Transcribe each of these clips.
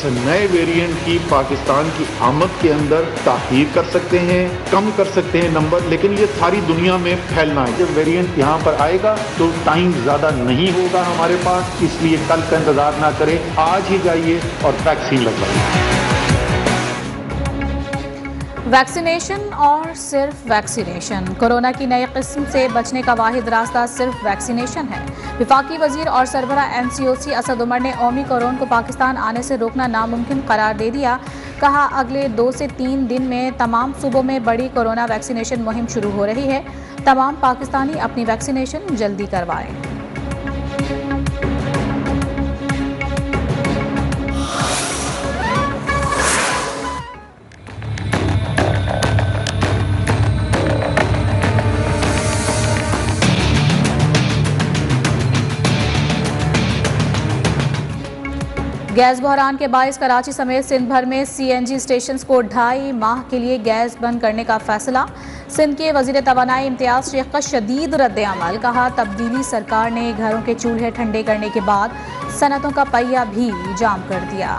नए वेरिएंट की पाकिस्तान की आमद के अंदर ताख़ीर कर सकते हैं, कम कर सकते हैं नंबर, लेकिन ये सारी दुनिया में फैलना है। जब वेरिएंट यहाँ पर आएगा तो टाइम ज़्यादा नहीं होगा हमारे पास, इसलिए कल का इंतज़ार ना करें, आज ही जाइए और वैक्सीन लगवाइए। वैक्सीनेशन और सिर्फ वैक्सीनेशन। कोरोना की नई किस्म से बचने का वाहिद रास्ता सिर्फ वैक्सीनेशन है। विफाकी वजीर और सरबरा MCOC असद उमर ने ओमिक्रॉन को पाकिस्तान आने से रोकना नामुमकिन करार दे दिया। कहा, अगले 2 से 3 दिन में तमाम सूबों में बड़ी कोरोना वैक्सीनेशन मुहिम शुरू हो रही है। तमाम पाकिस्तानी अपनी वैक्सीनेशन जल्दी करवाएं। गैस बहरान के बाइस कराची समेत सिंध भर में CNG स्टेशन को 2.5 माह के लिए गैस बंद करने का फैसला। सिंध के वजीर तवानाई इम्तियाज शेख का शदीद रद्द-ए-अमल। कहा, तब्दीली सरकार ने घरों के चूल्हे ठंडे करने के बाद सनतों का पहिया भी जाम कर दिया।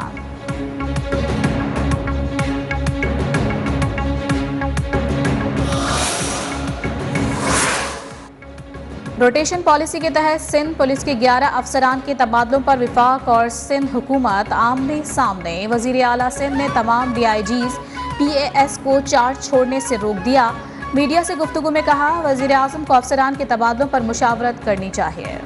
रोटेशन पॉलिसी के तहत सिंध पुलिस के 11 अफसरान के तबादलों पर विफाक और सिंध हुकूमत आमने सामने। वजीर आला सिंध ने तमाम DIGs PAS को चार्ज छोड़ने से रोक दिया। मीडिया से गुफ्तगू में कहा, वजीर आजम को अफसरान के तबादलों पर मुशावरत करनी चाहिए।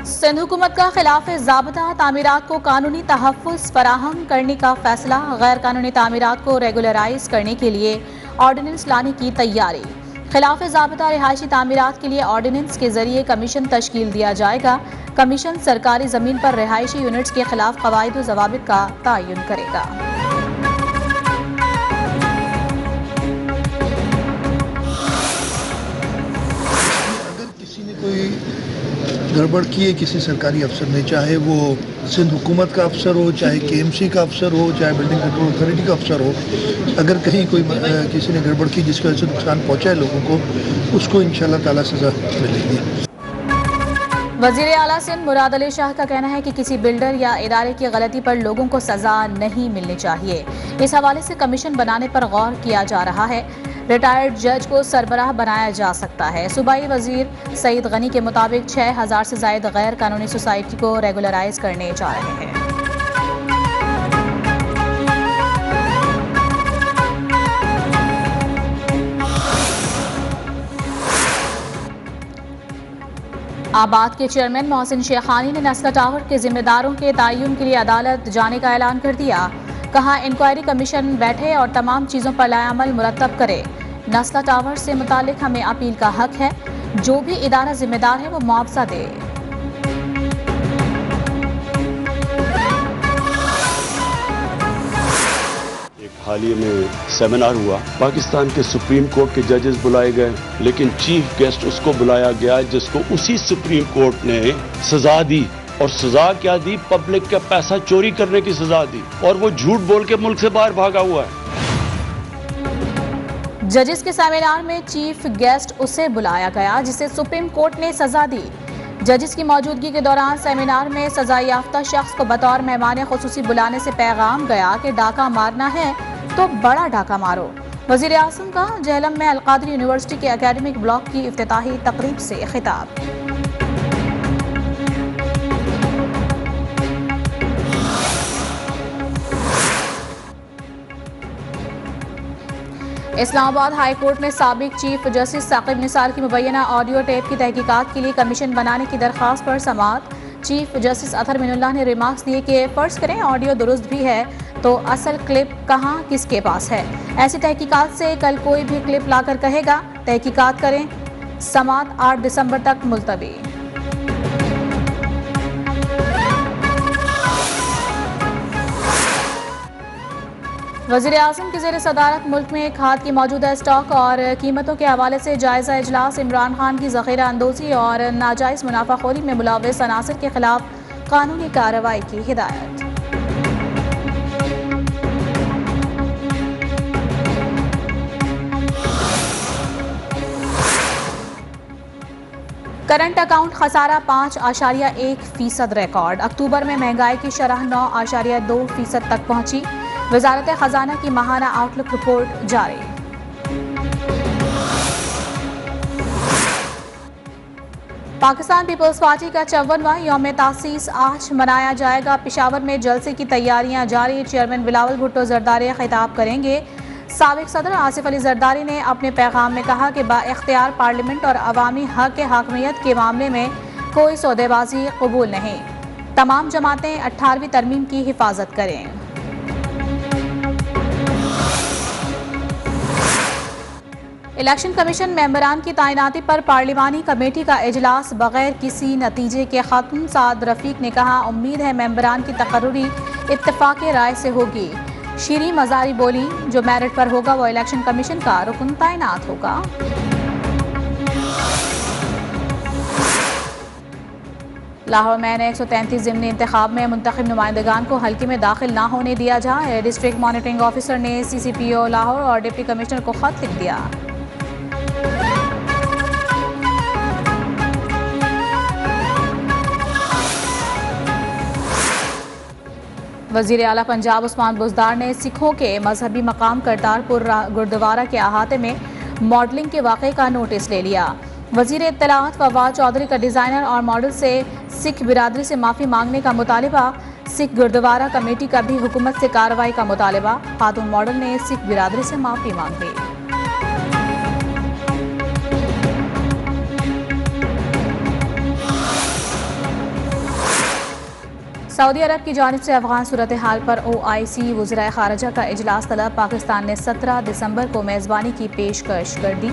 सिंध हुकूमत का खिलाफ ज़ाब्ता तामीरात को कानूनी तहफ़्फ़ुज़ फराहम करने का फैसला। गैर कानूनी तामीरात को रेगुलराइज करने के लिए ऑर्डिनेंस लाने की तैयारी। खिलाफ ज़ाब्ता रिहायशी तामीरात के लिए ऑर्डिनेंस के जरिए कमीशन तश्कील दिया जाएगा। कमीशन सरकारी ज़मीन पर रिहायशी यूनिट्स के खिलाफ क़वाइद व ज़वाबित का तयन करेगा। अगर किसी ने कोई गड़बड़ की है किसी सरकारी अफसर ने, चाहे वो सिंध हुकूमत का अफसर हो, चाहे KMC का अफसर हो, चाहे बिल्डिंग कंट्रोल अथॉरिटी का अफसर हो, अगर कहीं कोई किसी ने गड़बड़ की जिसकी वजह से नुकसान पहुंचा है लोगों को, उसको इंशाल्लाह ताला सज़ा मिलेगी। वज़ीर आला सिंध मुराद अली शाह का कहना है कि किसी बिल्डर या इदारे की गलती पर लोगों को सज़ा नहीं मिलनी चाहिए। इस हवाले से कमीशन बनाने पर गौर किया जा रहा है। रिटायर्ड जज को सरबराह बनाया जा सकता है। सूबाई वजीर सईद गनी के मुताबिक 6000 से ज़ायद गैर कानूनी सोसाइटी को रेगुलराइज करने जा रहे हैं। आबाद के चेयरमैन मोहसिन शेखानी ने नस्ला टावर के जिम्मेदारों के तयन के लिए अदालत जाने का ऐलान कर दिया। कहा, इंक्वायरी कमीशन बैठे और तमाम चीज़ों पर लाएअमल मुरतब करे। नस्ला टावर से मुतालिक हमें अपील का हक है। जो भी इदारा जिम्मेदार है वो मुआवजा दे। हाल ही में सेमिनार हुआ, पाकिस्तान के सुप्रीम कोर्ट के जजेस बुलाए गए, लेकिन चीफ गेस्ट उसको बुलाया गया जिसको उसी सुप्रीम कोर्ट ने सजा दी। और सजा क्या दी? पब्लिक का पैसा चोरी करने की सजा दी, और वो झूठ बोल के मुल्क से बाहर भागा हुआ है। जजेस के सेमिनार में चीफ गेस्ट उसे बुलाया गया जिसे सुप्रीम कोर्ट ने सजा दी। जजेस की मौजूदगी के दौरान सेमिनार में सजा याफ्ता शख्स को बतौर मेहमान खुसूसी बुलाने से पैगाम गया कि डाका मारना है तो बड़ा डाका मारो। वजीर आज़म का जेहलम में अलकादरी यूनिवर्सिटी के एकेडमिक ब्लॉक की इफ्तिताही तकरीब से खिताब। इस्लामाबाद हाई कोर्ट ने साबिक चीफ जस्टिस साकिब निसार की मुबैना ऑडियो टेप की तहकीकात के लिए कमीशन बनाने की दरख्वास्त पर समाअत। चीफ जस्टिस अतहर मिनुल्लाह ने रिमार्क्स दिए कि फ़र्ज़ करें ऑडियो दुरुस्त भी है तो असल क्लिप कहाँ किसके पास है। ऐसी तहकीकात से कल कोई भी क्लिप लाकर कहेगा तहकीकात करें। समाअत 8 दिसंबर तक मुलतवी। वज़ीर आज़म की ज़ेर सदारत मुल्क में खाद की मौजूदा स्टॉक और कीमतों के हवाले से जायज़ा इजलास। इमरान खान की ज़ख़ीरा अंदोज़ी और नाजायज़ मुनाफाखोरी में मुलव्वस अनासिर के खिलाफ कानूनी कार्रवाई की हिदायत। करंट अकाउंट खसारा 5.1% रिकॉर्ड। अक्टूबर में महंगाई की शरह 9.2% तक पहुंची। वजारत खजाना की माहाना आउटलुक रिपोर्ट जारी। पाकिस्तान पीपल्स पार्टी का 54वां यौम तासीस आज मनाया जाएगा। पेशावर में जलसे की तैयारियां जारी। चेयरमैन बिलावल भुट्टो जरदारी खिताब करेंगे। साबिक सदर आसिफ अली जरदारी ने अपने पैगाम में कहा कि बाइख्तियार पार्लियामेंट और अवामी हक हाकमियत के मामले में कोई सौदेबाजी कबूल नहीं। तमाम जमातें 18वीं तरमीम की हिफाजत करें। इलेक्शन कमीशन मेंबरान की तैनाती पर पार्लिमानी कमेटी का इजलास बगैर किसी नतीजे के खत्म। साद रफीक ने कहा, उम्मीद है मेंबरान की तकर्रुरी इत्तेफाक राय से होगी। शीरी मजारी बोली, जो मेरिट पर होगा वो इलेक्शन कमीशन का रुकन तैनात होगा। लाहौर में 133 ज़िमनी इंतखाब में मुंतखब नुमाइंदगान को हल्के में दाखिल ना होने दिया जाए। डिस्ट्रिक्ट मॉनिटरिंग ऑफिसर ने CCPO लाहौर और डिप्टी कमिश्नर को खत लिख दिया। वज़ीर आला पंजाब उस्मान बुज़दार ने सिखों के मजहबी मकाम करतारपुर गुरुद्वारा के अहाते में मॉडलिंग के वाक़े का नोटिस ले लिया। वज़ीर इत्तलाआत फवाद चौधरी का डिज़ाइनर और मॉडल से सिख बिरादरी से माफ़ी मांगने का मुतालिबा। सिख गुरुद्वारा कमेटी का भी हुकूमत से कार्रवाई का मुतालिबा। खातून मॉडल ने सिख बिरादरी से माफ़ी मांग ली। सऊदी अरब की जानिब से अफगान सूरत हाल पर OIC वज़राए ख़ारिजा का इजलास तलब। पाकिस्तान ने 17 दिसंबर को मेज़बानी की पेशकश कर दी।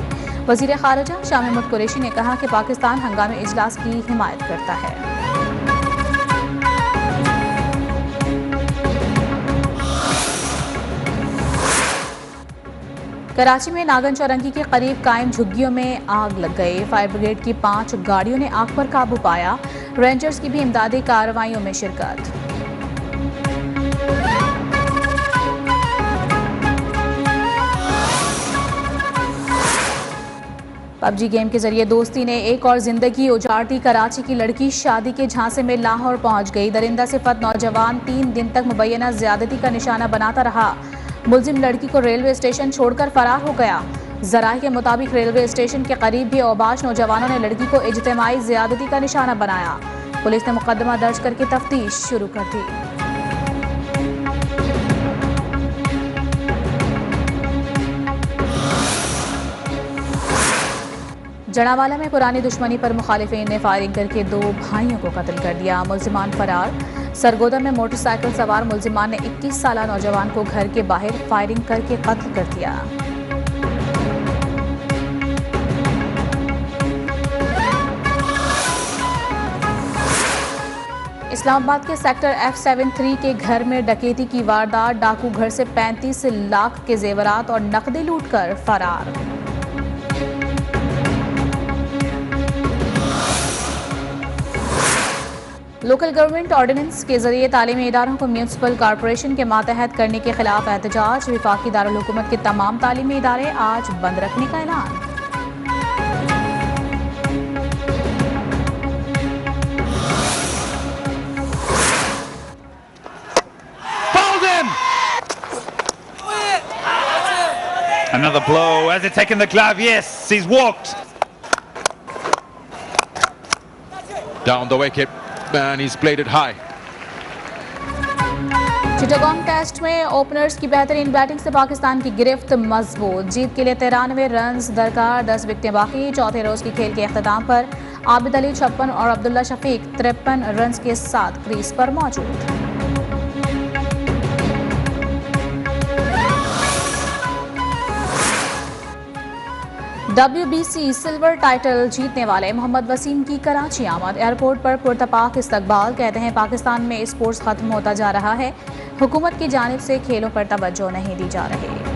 वज़ीर ख़ारिजा शाह महमूद कुरैशी ने कहा कि पाकिस्तान हंगामी इजलास की हिमायत करता है। कराची में नागन चौरंगी के करीब कायम झुग्गियों में आग लग गई। फायर ब्रिगेड की 5 गाड़ियों ने आग पर काबू पाया। रेंजर्स की भी इमदादी कार्रवाइयों में शिरकत। PUBG गेम के जरिए दोस्ती ने एक और जिंदगी उजाड़ दी। कराची की लड़की शादी के झांसे में लाहौर पहुंच गई। दरिंदा सिफत नौजवान 3 दिन तक मुबैना ज्यादती का निशाना बनाता रहा। मुलजिम लड़की को रेलवे स्टेशन छोड़कर फरार हो गया। ज़राए के मुताबिक रेलवे स्टेशन के करीब भी औबाश नौजवानों ने लड़की को इज्तिमाई ज़्यादती का निशाना बनाया। पुलिस ने मुकदमा दर्ज करके तफ्तीश शुरू कर दी। जड़ावाला में पुरानी दुश्मनी पर मुखालिफिन ने फायरिंग करके 2 भाइयों को कत्ल कर दिया। मुल्जिमान फरार। सरगोदा में मोटरसाइकिल सवार मुल्जिमान ने 21 साला नौजवान को घर के बाहर फायरिंग करके कत्ल कर दिया। इस्लामाबाद के सेक्टर F73 के घर में डकैती की वारदात। डाकू घर से 35 लाख के जेवरात और नकदी लूटकर फरार। लोकल गवर्नमेंट ऑर्डिनेंस के जरिए तालीमी इदारों को म्यूनिसिपल कॉरपोरेशन के मातहत करने के खिलाफ एहतजाज। विफाकी दारुल हुकूमत के तमाम तालीमी इदारे आज बंद रखने का ऐलान। Another blow. Has it taken the glove? Yes, he's walked. Down the wicket and he's played it high. Chittagong test में ओपनर्स की बेहतरीन बैटिंग से पाकिस्तान की गिरफ्त मजबूत। जीत के लिए 93 रन्स दरकार, 10 विकेटें बाकी। चौथे रोज के खेल के अख्ताम पर आबिद अली 56 और अब्दुल्ला शफीक 53 रन्स के साथ क्रीज पर मौजूद। WBC सिल्वर टाइटल जीतने वाले मोहम्मद वसीम की कराची आमद। एयरपोर्ट पर पुरतपाक इस्तकबाल। कहते हैं पाकिस्तान में स्पोर्ट्स खत्म होता जा रहा है। हुकूमत की जानिब से खेलों पर तवज्जो नहीं दी जा रही।